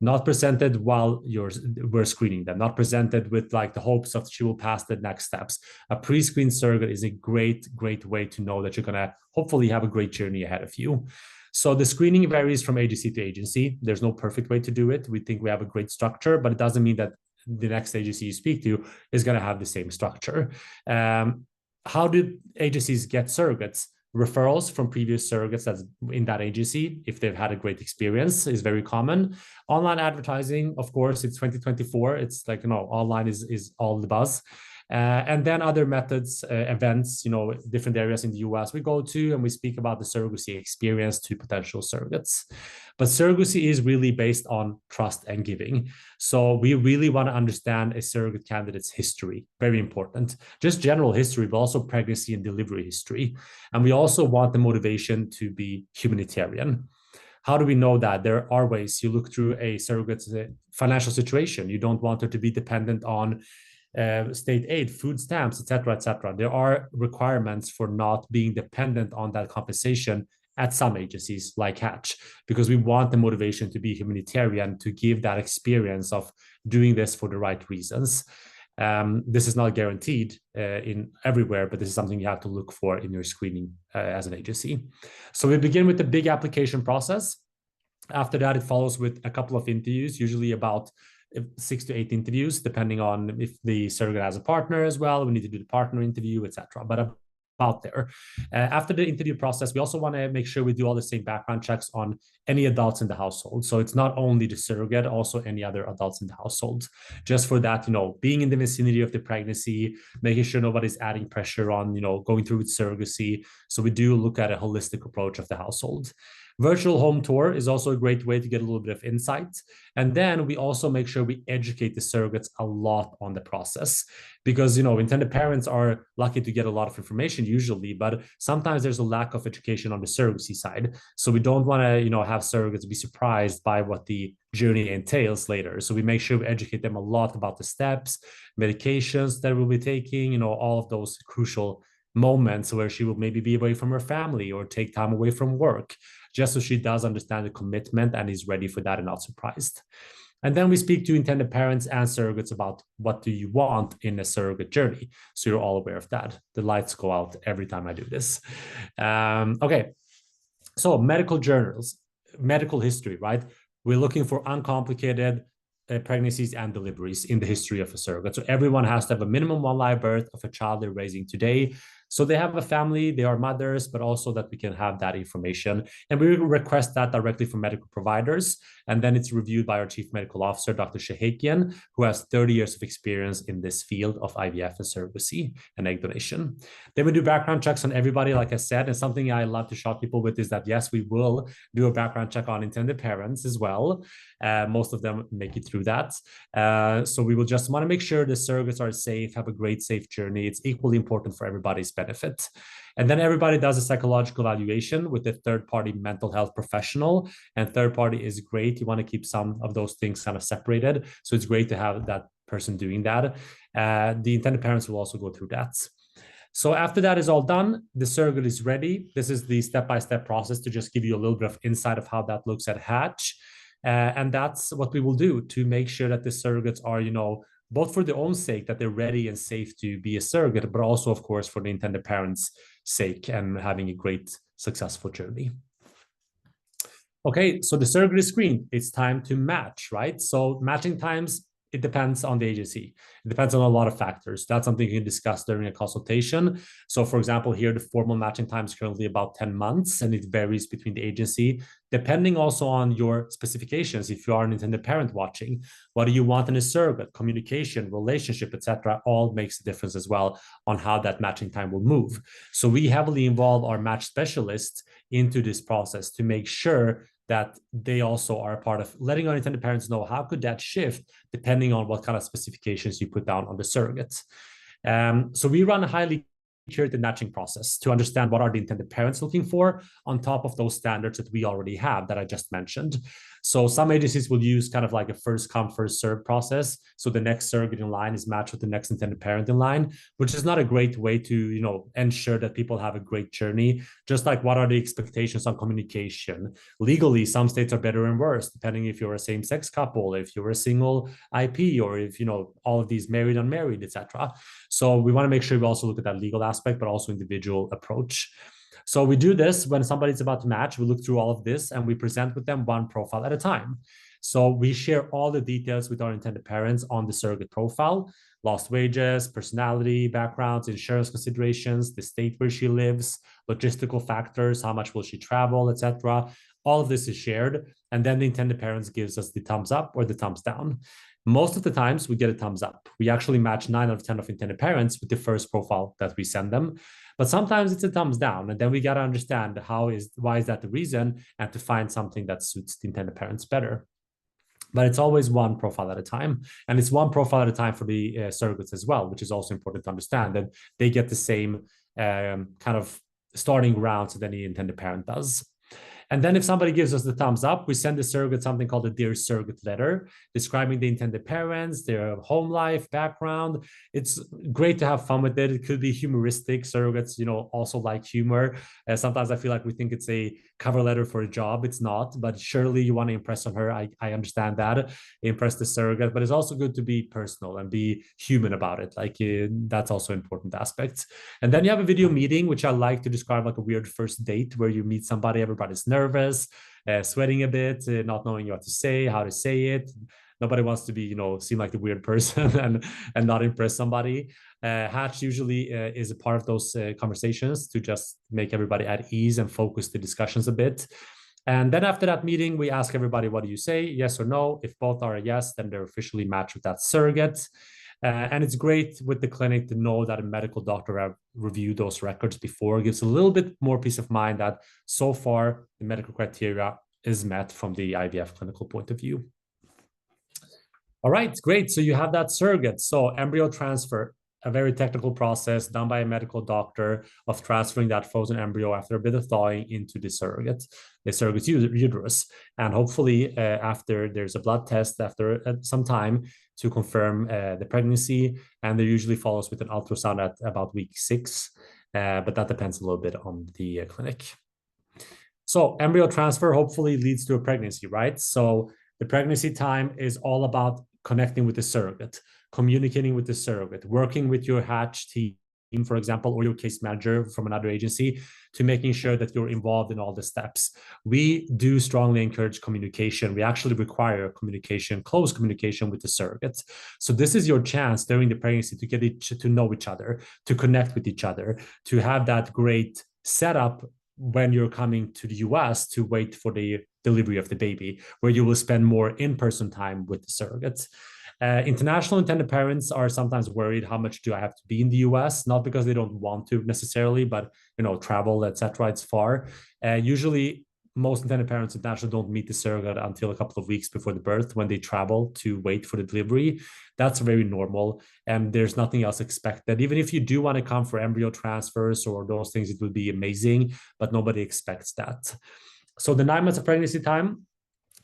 S1: Not presented while we're screening them, not presented with like the hopes of she will pass the next steps. A pre-screened surrogate is a great, great way to know that you're gonna hopefully have a great journey ahead of you. So the screening varies from agency to agency. There's no perfect way to do it. We think we have a great structure, but it doesn't mean that the next agency you speak to is gonna have the same structure. How do agencies get surrogates? Referrals from previous surrogates that's in that agency, if they've had a great experience, is very common. Online advertising, of course, it's 2024. It's like, online is all the buzz. And then other methods, events, different areas in the US we go to, and we speak about the surrogacy experience to potential surrogates. But surrogacy is really based on trust and giving. So we really want to understand a surrogate candidate's history, very important. Just general history, but also pregnancy and delivery history. And we also want the motivation to be humanitarian. How do we know that? There are ways. You look through a surrogate's financial situation. You don't want her to be dependent on state aid, food stamps, etc., etc. There are requirements for not being dependent on that compensation at some agencies like Hatch, because we want the motivation to be humanitarian, to give that experience of doing this for the right reasons. This is not guaranteed in everywhere, but this is something you have to look for in your screening as an agency. So we begin with the big application process. After that, it follows with a couple of interviews, usually about 6 to 8 interviews, depending on if the surrogate has a partner as well. We need to do the partner interview, etc. But out there. After the interview process, we also want to make sure we do all the same background checks on any adults in the household. So it's not only the surrogate, also any other adults in the household. Just for that, being in the vicinity of the pregnancy, making sure nobody's adding pressure on, going through with surrogacy. So we do look at a holistic approach of the household. Virtual home tour is also a great way to get a little bit of insight. And then we also make sure we educate the surrogates a lot on the process because, intended parents are lucky to get a lot of information usually, but sometimes there's a lack of education on the surrogacy side. So we don't want to, have surrogates be surprised by what the journey entails later. So we make sure we educate them a lot about the steps, medications that we'll be taking, all of those crucial moments where she will maybe be away from her family or take time away from work, just so she does understand the commitment and is ready for that and not surprised. And then we speak to intended parents and surrogates about what do you want in a surrogate journey. So you're all aware of that. The lights go out every time I do this. Okay. So medical journals, medical history, right? We're looking for uncomplicated pregnancies and deliveries in the history of a surrogate. So everyone has to have a minimum one live birth of a child they're raising today. So they have a family, they are mothers, but also that we can have that information. And we request that directly from medical providers. And then it's reviewed by our chief medical officer, Dr. Shahakian, who has 30 years of experience in this field of IVF and surrogacy and egg donation. Then we do background checks on everybody, like I said. And something I love to shock people with is that, yes, we will do a background check on intended parents as well. Most of them make it through that. So we will just want to make sure the surrogates are safe, have a great, safe journey. It's equally important for everybody's benefit. And then everybody does a psychological evaluation with a third-party mental health professional. And third party is great. You want to keep some of those things kind of separated. So it's great to have that person doing that. The intended parents will also go through that. So after that is all done, the surrogate is ready. This is the step-by-step process to just give you a little bit of insight of how that looks at hatch. And that's what we will do to make sure that the surrogates are, both for their own sake, that they're ready and safe to be a surrogate, but also, of course, for the intended parents' sake and having a great, successful journey. Okay, so the surrogate is screened. It's time to match, right? So matching times, it depends on the agency. It depends on a lot of factors. That's something you can discuss during a consultation. So for example, here, the formal matching time is currently about 10 months, and it varies between the agency, depending also on your specifications. If you are an intended parent watching, what do you want in a surrogate? Communication, relationship, etc., all makes a difference as well on how that matching time will move. So we heavily involve our match specialists into this process to make sure that they also are a part of letting our intended parents know how could that shift depending on what kind of specifications you put down on the surrogates. So we run a highly curated matching process to understand what are the intended parents looking for on top of those standards that we already have that I just mentioned. So some agencies will use kind of like a first come, first serve process. So the next surrogate in line is matched with the next intended parent in line, which is not a great way to, ensure that people have a great journey. Just like what are the expectations on communication? Legally, some states are better and worse, depending if you're a same-sex couple, if you're a single IP, or if, all of these married, unmarried, etc. So we want to make sure we also look at that legal aspect, but also individual approach. So we do this when somebody's about to match. We look through all of this and we present with them one profile at a time. So we share all the details with our intended parents on the surrogate profile: lost wages, personality, backgrounds, insurance considerations, the state where she lives, logistical factors, how much will she travel, etc. All of this is shared. And then the intended parents gives us the thumbs up or the thumbs down. Most of the times we get a thumbs up. We actually match 9 out of 10 of intended parents with the first profile that we send them. But sometimes it's a thumbs down. And then we got to understand why is that the reason, and to find something that suits the intended parents better. But it's always one profile at a time. And it's one profile at a time for the surrogates as well, which is also important to understand that they get the same kind of starting grounds that any intended parent does. And then if somebody gives us the thumbs up, we send the surrogate something called a Dear Surrogate letter, describing the intended parents, their home life, background. It's great to have fun with it. It could be humoristic. Surrogates, also like humor. Sometimes I feel like we think it's a cover letter for a job. It's not, but surely you want to impress on her. I understand that. Impress the surrogate, but it's also good to be personal and be human about it. That's also an important aspect. And then you have a video meeting, which I like to describe like a weird first date where you meet somebody, everybody's nervous, sweating a bit, not knowing what to say, how to say it. Nobody wants to be, seem like the weird person and not impress somebody. Hatch usually is a part of those conversations to just make everybody at ease and focus the discussions a bit. And then after that meeting, we ask everybody, what do you say? Yes or no? If both are a yes, then they're officially matched with that surrogate. And it's great with the clinic to know that a medical doctor have reviewed those records before. It gives a little bit more peace of mind that so far the medical criteria is met from the IVF clinical point of view. All right, great. So you have that surrogate. So embryo transfer, a very technical process done by a medical doctor of transferring that frozen embryo after a bit of thawing into the surrogate uterus. And hopefully after there's a blood test after some time to confirm the pregnancy. And there usually follows with an ultrasound at about week 6. But that depends a little bit on the clinic. So embryo transfer hopefully leads to a pregnancy, right? So the pregnancy time is all about connecting with the surrogate, communicating with the surrogate, working with your Hatch team, for example, or your case manager from another agency to making sure that you're involved in all the steps. We do strongly encourage communication. We actually require communication, close communication with the surrogate. So this is your chance during the pregnancy to get to know each other, to connect with each other, to have that great setup when you're coming to the US to wait for the delivery of the baby, where you will spend more in-person time with the surrogates. International intended parents are sometimes worried, how much do I have to be in the US? Not because they don't want to necessarily, but travel, etc. It's far. Usually most intended parents internationally don't meet the surrogate until a couple of weeks before the birth when they travel to wait for the delivery. That's very normal. And there's nothing else expected. Even if you do want to come for embryo transfers or those things, it would be amazing, but nobody expects that. So the 9 months of pregnancy time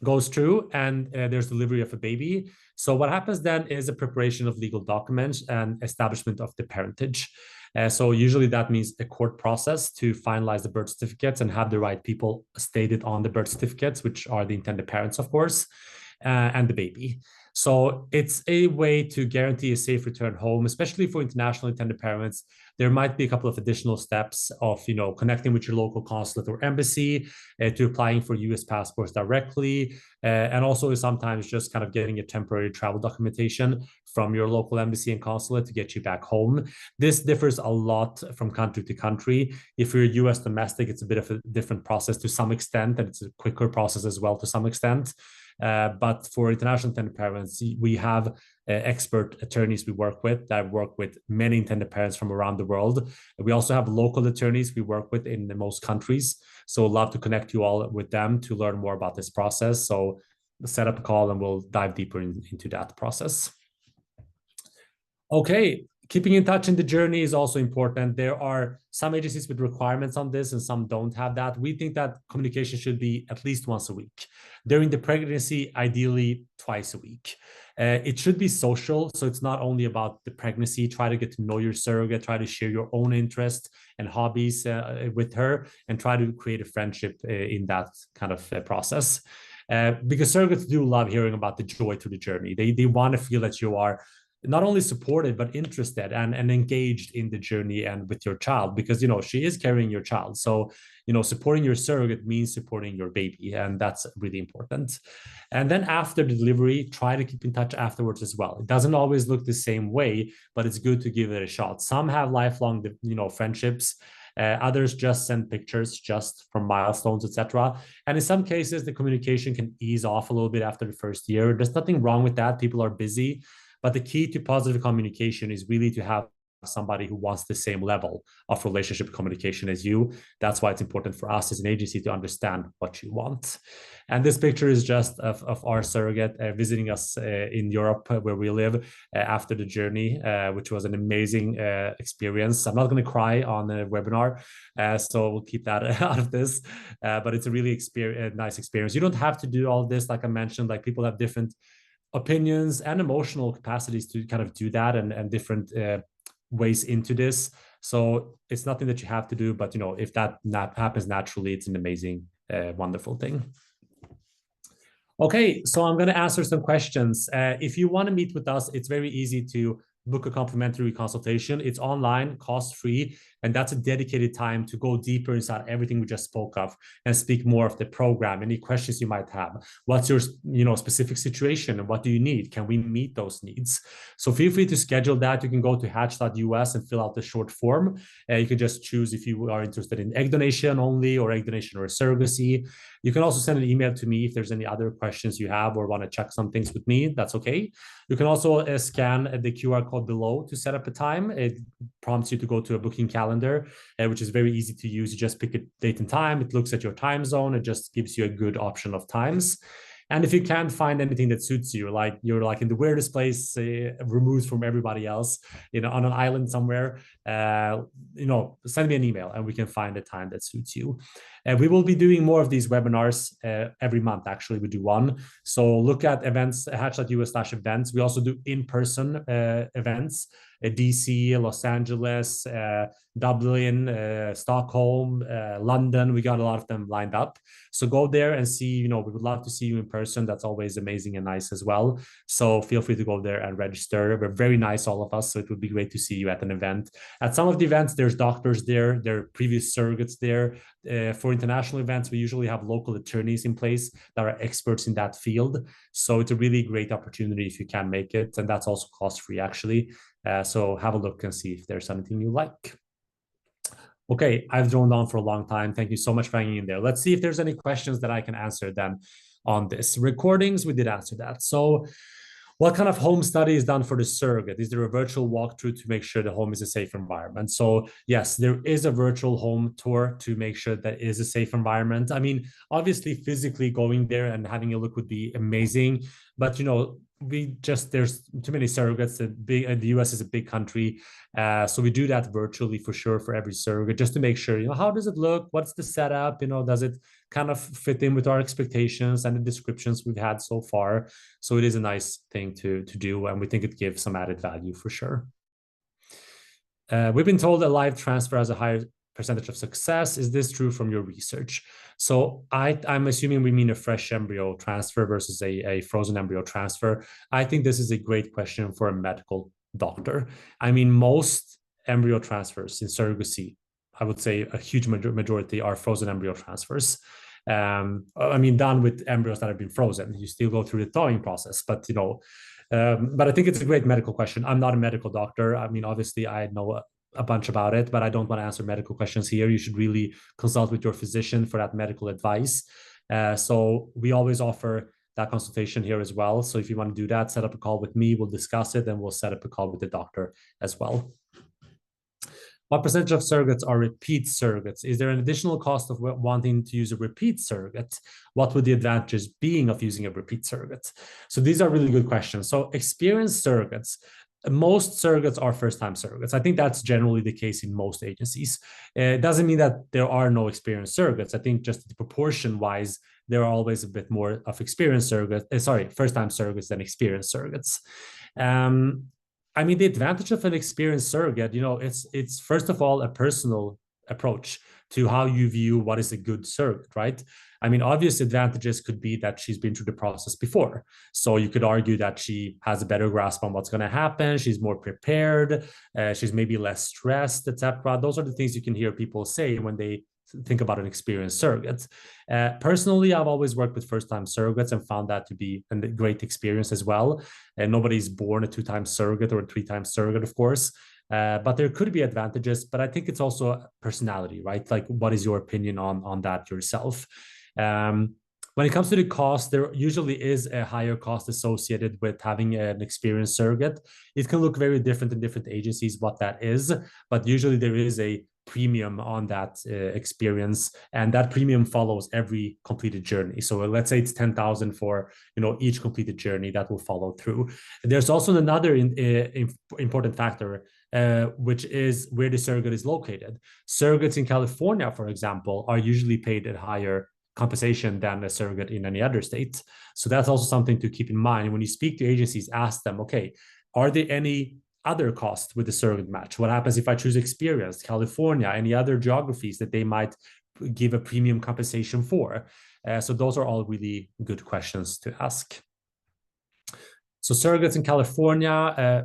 S1: goes through and there's delivery of a baby. So what happens then is a preparation of legal documents and establishment of the parentage. So usually that means a court process to finalize the birth certificates and have the right people stated on the birth certificates, which are the intended parents, of course, and the baby. So it's a way to guarantee a safe return home, especially for international intended parents. There might be a couple of additional steps of, connecting with your local consulate or embassy, to applying for US passports directly, and also sometimes just kind of getting a temporary travel documentation from your local embassy and consulate to get you back home. This differs a lot from country to country. If you're a US domestic, it's a bit of a different process to some extent, and it's a quicker process as well to some extent. But for international intended parents, we have expert attorneys we work with that work with many intended parents from around the world. We also have local attorneys we work with in most countries. So I'd love to connect you all with them to learn more about this process. So set up a call and we'll dive deeper into that process. Okay, keeping in touch in the journey is also important. There are some agencies with requirements on this and some don't have that. We think that communication should be at least once a week. During the pregnancy, ideally twice a week. It should be social, so it's not only about the pregnancy. Try to get to know your surrogate, try to share your own interests and hobbies with her, and try to create a friendship in that kind of process. Because surrogates do love hearing about the joy through the journey. They want to feel that you are not only supported but interested and engaged in the journey and with your child, because she is carrying your child. So supporting your surrogate means supporting your baby, and that's really important. And then after the delivery, try to keep in touch afterwards as well. It doesn't always look the same way, but it's good to give it a shot. Some have lifelong friendships. Others just send pictures just from milestones, etc. And in some cases, the communication can ease off a little bit after the first year. There's nothing wrong with that. People are busy. But the key to positive communication is really to have somebody who wants the same level of relationship communication as you. That's why it's important for us as an agency to understand what you want. And this picture is just of our surrogate visiting us in Europe, where we live, after the journey, which was an amazing experience. I'm not going to cry on the webinar, so we'll keep that out of this. But it's a really nice experience. You don't have to do all this, like I mentioned. Like, people have different opinions and emotional capacities to kind of do that, and different ways into this. So it's nothing that you have to do, but if that happens naturally, it's an amazing, wonderful thing. Okay, so I'm going to answer some questions. If you want to meet with us, it's very easy to book a complimentary consultation. It's online, cost-free, and that's a dedicated time to go deeper inside everything we just spoke of and speak more of the program, any questions you might have. What's your specific situation and what do you need? Can we meet those needs? So feel free to schedule that. You can go to hatch.us and fill out the short form. You can just choose if you are interested in egg donation only or egg donation or surrogacy. You can also send an email to me if there's any other questions you have or want to check some things with me. That's okay. You can also scan the QR code below to set up a time. It prompts you to go to a booking calendar, which is very easy to use. You just pick a date and time. It looks at your time zone. It just gives you a good option of times. And if you can't find anything that suits you, like you're like in the weirdest place, removed from everybody else, on an island somewhere, send me an email and we can find a time that suits you. And we will be doing more of these webinars every month. Actually, we do one. So look at events, hatch.us/events. We also do in-person events. DC, Los Angeles, Dublin, Stockholm, London. We got a lot of them lined up. So go there and see, we would love to see you in person. That's always amazing and nice as well. So feel free to go there and register. We're very nice, all of us. So it would be great to see you at an event. At some of the events, there's doctors there, there are previous surrogates there. For international events, we usually have local attorneys in place that are experts in that field. So it's a really great opportunity if you can make it. And that's also cost-free, actually. So have a look and see if there's anything you like. Okay, I've droned on for a long time. Thank you so much for hanging in there. Let's see if there's any questions that I can answer then on this. Recordings, we did answer that. So what kind of home study is done for the surrogate? Is there a virtual walkthrough to make sure the home is a safe environment? So yes, there is a virtual home tour to make sure that it is a safe environment. I mean, obviously physically going there and having a look would be amazing, but there's too many surrogates. The US is a big country, so we do that virtually for sure for every surrogate, just to make sure, how does it look? What's the setup? Does it kind of fit in with our expectations and the descriptions we've had so far? So it is a nice thing to do, and we think it gives some added value for sure. We've been told a live transfer has a higher percentage of success. Is this true from your research? So I'm assuming we mean a fresh embryo transfer versus a frozen embryo transfer. I think this is a great question for a medical doctor. I mean, most embryo transfers in surrogacy, I would say a huge majority are frozen embryo transfers. Done with embryos that have been frozen. You still go through the thawing process, but I think it's a great medical question. I'm not a medical doctor. I mean, obviously, I know a bunch about it, but I don't want to answer medical questions here. You should really consult with your physician for that medical advice. So we always offer that consultation here as well. So if you want to do that, set up a call with me. We'll discuss it, and we'll set up a call with the doctor as well. What percentage of surrogates are repeat surrogates? Is there an additional cost of wanting to use a repeat surrogate? What would the advantages being of using a repeat surrogate? So these are really good questions. So experienced surrogates, most surrogates are first-time surrogates. I think that's generally the case in most agencies. It doesn't mean that there are no experienced surrogates. I think just proportion-wise, there are always a bit more of experienced surrogates, first-time surrogates than experienced surrogates. The advantage of an experienced surrogate, it's first of all a personal approach to how you view what is a good surrogate, right? Obvious advantages could be that she's been through the process before. So you could argue that she has a better grasp on what's going to happen. She's more prepared. She's maybe less stressed, etc. Those are the things you can hear people say when they think about an experienced surrogate. Personally, I've always worked with first-time surrogates and found that to be a great experience as well. And nobody's born a two-time surrogate or a three-time surrogate, of course. But there could be advantages, but I think it's also personality, right? Like, what is your opinion on that yourself? When it comes to the cost, there usually is a higher cost associated with having an experienced surrogate. It can look very different in different agencies what that is, but usually there is a premium on that experience, and that premium follows every completed journey. So let's say it's 10,000 for each completed journey that will follow through. There's also another important factor, which is where the surrogate is located. Surrogates in California, for example, are usually paid at higher compensation than a surrogate in any other state. So that's also something to keep in mind. When you speak to agencies, ask them, okay, are there any other costs with the surrogate match? What happens if I choose experience, California, any other geographies that they might give a premium compensation for? So those are all really good questions to ask. So surrogates in California,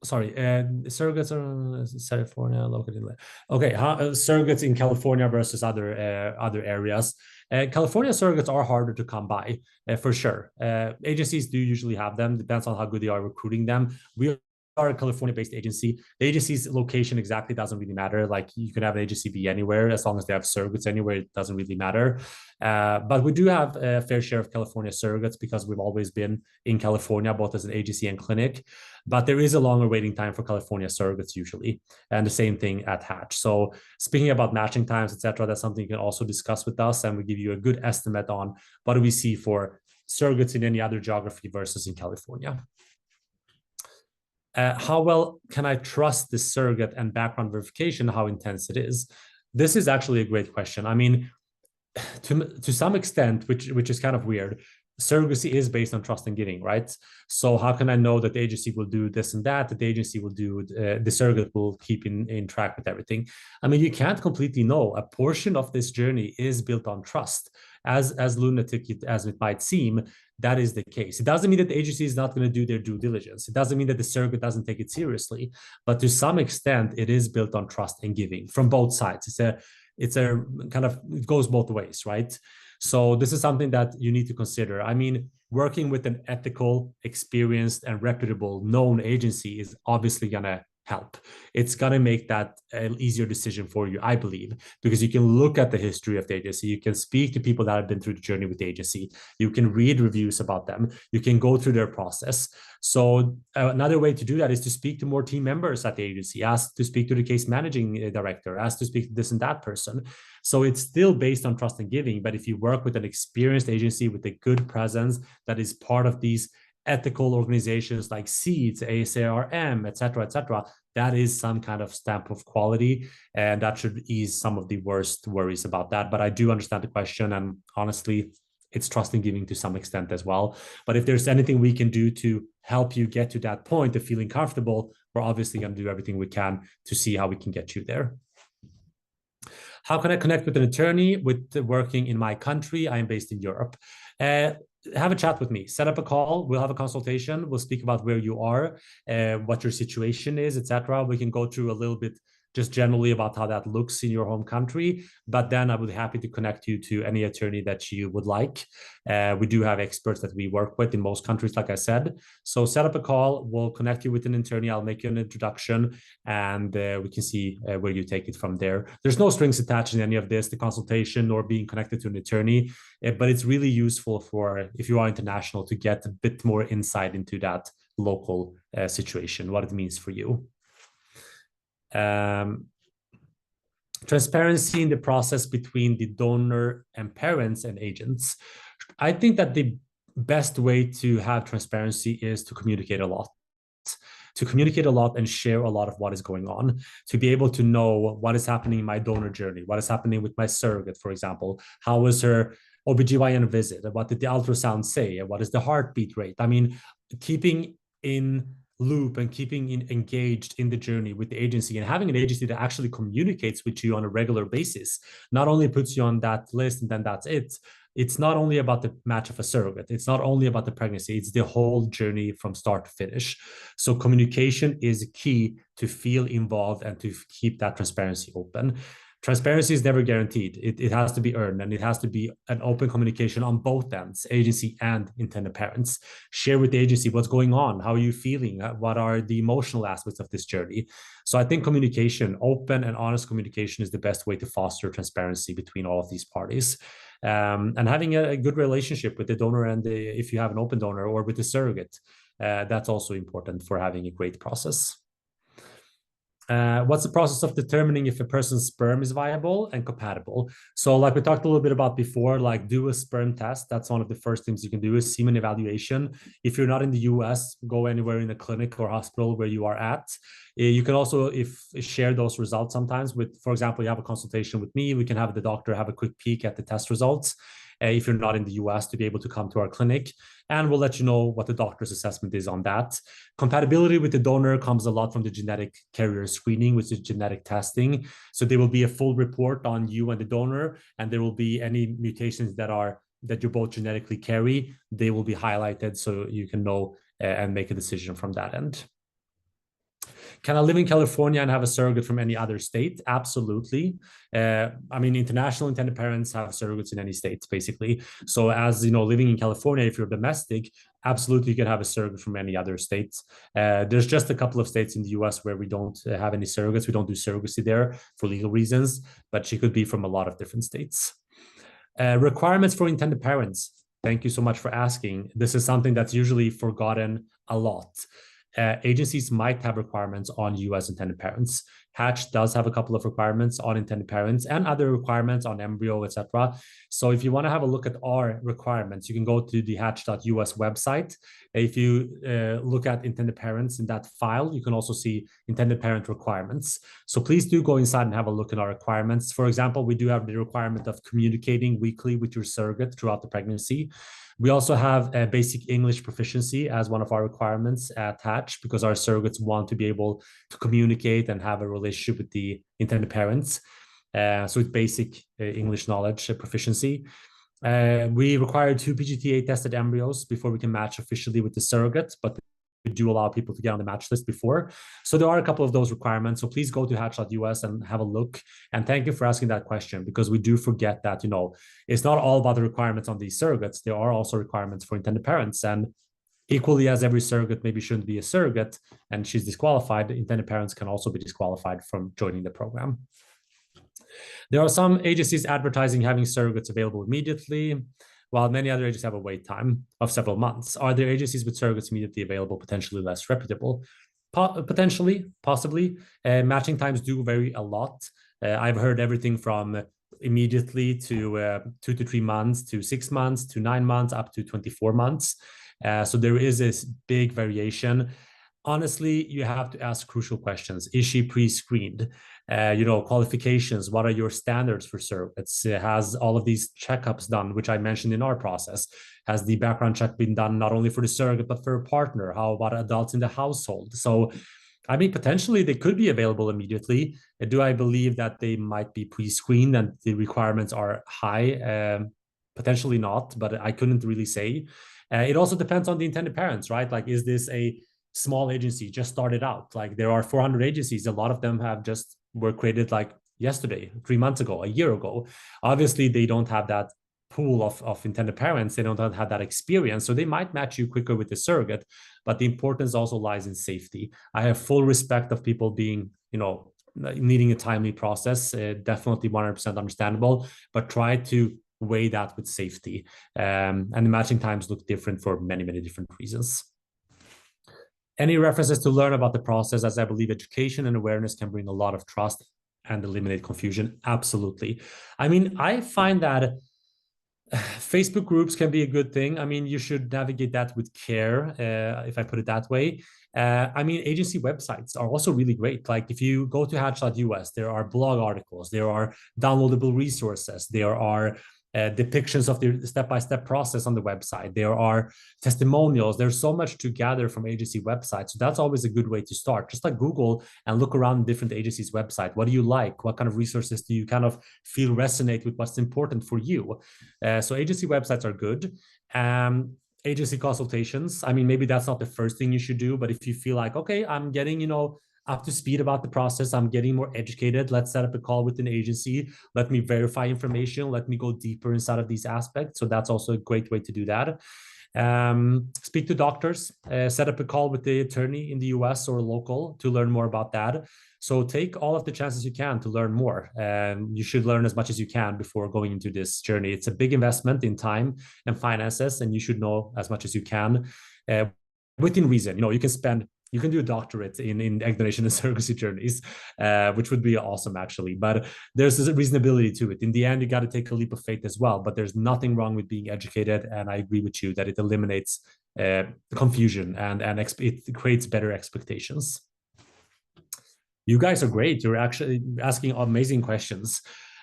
S1: sorry, surrogates are California, located. Okay, surrogates in California versus other areas. California surrogates are harder to come by, for sure. Agencies do usually have them. Depends on how good they are recruiting them. We are a California-based agency. The agency's location exactly doesn't really matter. Like you can have an agency be anywhere as long as they have surrogates anywhere. It doesn't really matter. But we do have a fair share of California surrogates because we've always been in California, both as an agency and clinic. But there is a longer waiting time for California surrogates usually, and the same thing at Hatch. So speaking about matching times, etc., that's something you can also discuss with us, and we give you a good estimate on what do we see for surrogates in any other geography versus in California. How well can I trust the surrogate and background verification? How intense it is? This is actually a great question. I mean, to some extent, which is kind of weird, surrogacy is based on trust and giving, right? So how can I know that the agency will do this and that the agency will do, the surrogate will keep in track with everything? I mean, you can't completely know. A portion of this journey is built on trust. As lunatic as it might seem, that is the case. It doesn't mean that the agency is not going to do their due diligence. It doesn't mean that the surrogate doesn't take it seriously, but to some extent, it is built on trust and giving from both sides. It's a kind of, it goes both ways, right? So this is something that you need to consider. I mean, working with an ethical, experienced, and reputable known agency is obviously going to help. It's going to make that an easier decision for you, I believe, because you can look at the history of the agency. You can speak to people that have been through the journey with the agency. You can read reviews about them. You can go through their process. So another way to do that is to speak to more team members at the agency, ask to speak to the case managing director, ask to speak to this and that person. So it's still based on trust and giving. But if you work with an experienced agency with a good presence that is part of these ethical organizations like SEEDS, ASARM, etc., that is some kind of stamp of quality, and that should ease some of the worst worries about that. But I do understand the question, and honestly, it's trust and giving to some extent as well. But if there's anything we can do to help you get to that point of feeling comfortable, we're obviously going to do everything we can to see how we can get you there. How can I connect with an attorney with working in my country? I am based in Europe. Have a chat with me. Set up a call. We'll have a consultation. We'll speak about where you are, what your situation is, etc. We can go through a little bit just generally about how that looks in your home country. But then I would be happy to connect you to any attorney that you would like. We do have experts that we work with in most countries, like I said. So set up a call. We'll connect you with an attorney. I'll make you an introduction, and we can see where you take it from there. There's no strings attached in any of this, the consultation or being connected to an attorney, but it's really useful for if you are international to get a bit more insight into that local situation, what it means for you. Transparency in the process between the donor and parents and agents. I think that the best way to have transparency is to communicate a lot. To communicate a lot and share a lot of what is going on, to be able to know what is happening in my donor journey, what is happening with my surrogate, for example. How was her OBGYN visit? What did the ultrasound say? What is the heartbeat rate? I mean, keeping in loop and engaged in the journey with the agency, and having an agency that actually communicates with you on a regular basis, not only puts you on that list and then that's it. It's not only about the match of a surrogate. It's not only about the pregnancy. It's the whole journey from start to finish. So communication is key to feel involved and to keep that transparency open. Transparency is never guaranteed. It has to be earned, and it has to be an open communication on both ends, agency and intended parents. Share with the agency what's going on, how are you feeling, what are the emotional aspects of this journey. So I think communication, open and honest communication, is the best way to foster transparency between all of these parties. And having a good relationship with the donor, and if you have an open donor, or with the surrogate, that's also important for having a great process. What's the process of determining if a person's sperm is viable and compatible? So like we talked a little bit about before, like do a sperm test. That's one of the first things you can do, is semen evaluation. If you're not in the US, go anywhere in a clinic or hospital where you are at. You can also share those results sometimes with, for example, you have a consultation with me, we can have the doctor have a quick peek at the test results. If you're not in the US, to be able to come to our clinic, and we'll let you know what the doctor's assessment is on that. Compatibility with the donor comes a lot from the genetic carrier screening, which is genetic testing. So there will be a full report on you and the donor, and there will be any mutations that you both genetically carry. They will be highlighted so you can know and make a decision from that end. Can I live in California and have a surrogate from any other state? Absolutely. I mean, international intended parents have surrogates in any state, basically. So, as you know, living in California, if you're domestic, absolutely you can have a surrogate from any other states. There's just a couple of states in the US where we don't have any surrogates. We don't do surrogacy there for legal reasons, but she could be from a lot of different states. Requirements for intended parents. Thank you so much for asking. This is something that's usually forgotten a lot. Agencies might have requirements on you as intended parents. Hatch does have a couple of requirements on intended parents and other requirements on embryo, etc. So if you want to have a look at our requirements, you can go to the hatch.us website. If you look at intended parents in that file, you can also see intended parent requirements. So please do go inside and have a look at our requirements. For example, we do have the requirement of communicating weekly with your surrogate throughout the pregnancy. We also have a basic English proficiency as one of our requirements at Hatch because our surrogates want to be able to communicate and have a relationship with the intended parents. So it's basic English knowledge proficiency. We require 2 PGTA tested embryos before we can match officially with the surrogate, but we do allow people to get on the match list before. So there are a couple of those requirements. So please go to hatch.us and have a look. And thank you for asking that question because we do forget that, it's not all about the requirements on these surrogates. There are also requirements for intended parents. And equally as every surrogate maybe shouldn't be a surrogate and she's disqualified, intended parents can also be disqualified from joining the program. There are some agencies advertising having surrogates available immediately, while many other agencies have a wait time of several months. Are there agencies with surrogates immediately available, potentially less reputable? Potentially, possibly. Matching times do vary a lot. I've heard everything from immediately to 2 to 3 months to 6 months to 9 months up to 24 months. So there is this big variation. Honestly, you have to ask crucial questions. Is she pre-screened? Qualifications. What are your standards for surrogates? Has all of these checkups done, which I mentioned in our process? Has the background check been done not only for the surrogate, but for a partner? How about adults in the household? So, I mean, potentially they could be available immediately. Do I believe that they might be pre-screened and the requirements are high? Potentially not, but I couldn't really say. It also depends on the intended parents, right? Like, is this a small agency just started out? Like there are 400 agencies. A lot of them were created like yesterday, 3 months ago, a year ago. Obviously, they don't have that pool of intended parents. They don't have that experience. So they might match you quicker with the surrogate, but the importance also lies in safety. I have full respect of people being, needing a timely process. Definitely 100% understandable, but try to weigh that with safety. And the matching times look different for many, many different reasons. Any references to learn about the process, as I believe education and awareness can bring a lot of trust and eliminate confusion? Absolutely. I mean, I find that Facebook groups can be a good thing. I mean, you should navigate that with care, if I put it that way. I mean, agency websites are also really great. Like if you go to hatch.us, there are blog articles, there are downloadable resources, there are depictions of the step-by-step process on the website. There are testimonials. There's so much to gather from agency websites. So that's always a good way to start. Just like Google and look around different agencies' website. What do you like? What kind of resources do you kind of feel resonate with what's important for you? So agency websites are good. Agency consultations. I mean, maybe that's not the first thing you should do, but if you feel like, okay, I'm getting, up to speed about the process, I'm getting more educated, let's set up a call with an agency, let me verify information, let me go deeper inside of these aspects. So that's also a great way to do that. Speak to doctors, set up a call with the attorney in the US or local to learn more about that. So take all of the chances you can to learn more. You should learn as much as you can before going into this journey. It's a big investment in time and finances, and you should know as much as you can within reason. You can do a doctorate in egg donation and surrogacy journeys, which would be awesome, actually. But there's a reasonability to it. In the end, you got to take a leap of faith as well. But there's nothing wrong with being educated. And I agree with you that it eliminates confusion and it creates better expectations. You guys are great. You're actually asking amazing questions.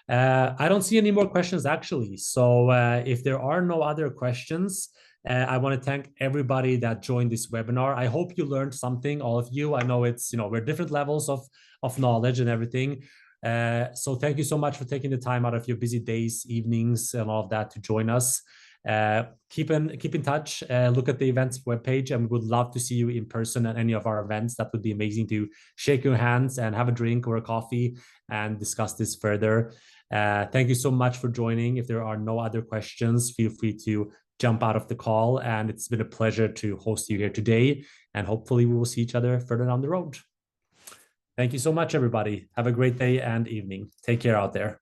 S1: I don't see any more questions, actually. So if there are no other questions, I want to thank everybody that joined this webinar. I hope you learned something, all of you. I know we're different levels of knowledge and everything. So thank you so much for taking the time out of your busy days, evenings, and all of that to join us. Keep in touch. Look at the events webpage, and we would love to see you in person at any of our events. That would be amazing to shake your hands and have a drink or a coffee and discuss this further. Thank you so much for joining. If there are no other questions, feel free to jump out of the call. And it's been a pleasure to host you here today. And hopefully we will see each other further down the road. Thank you so much, everybody. Have a great day and evening. Take care out there.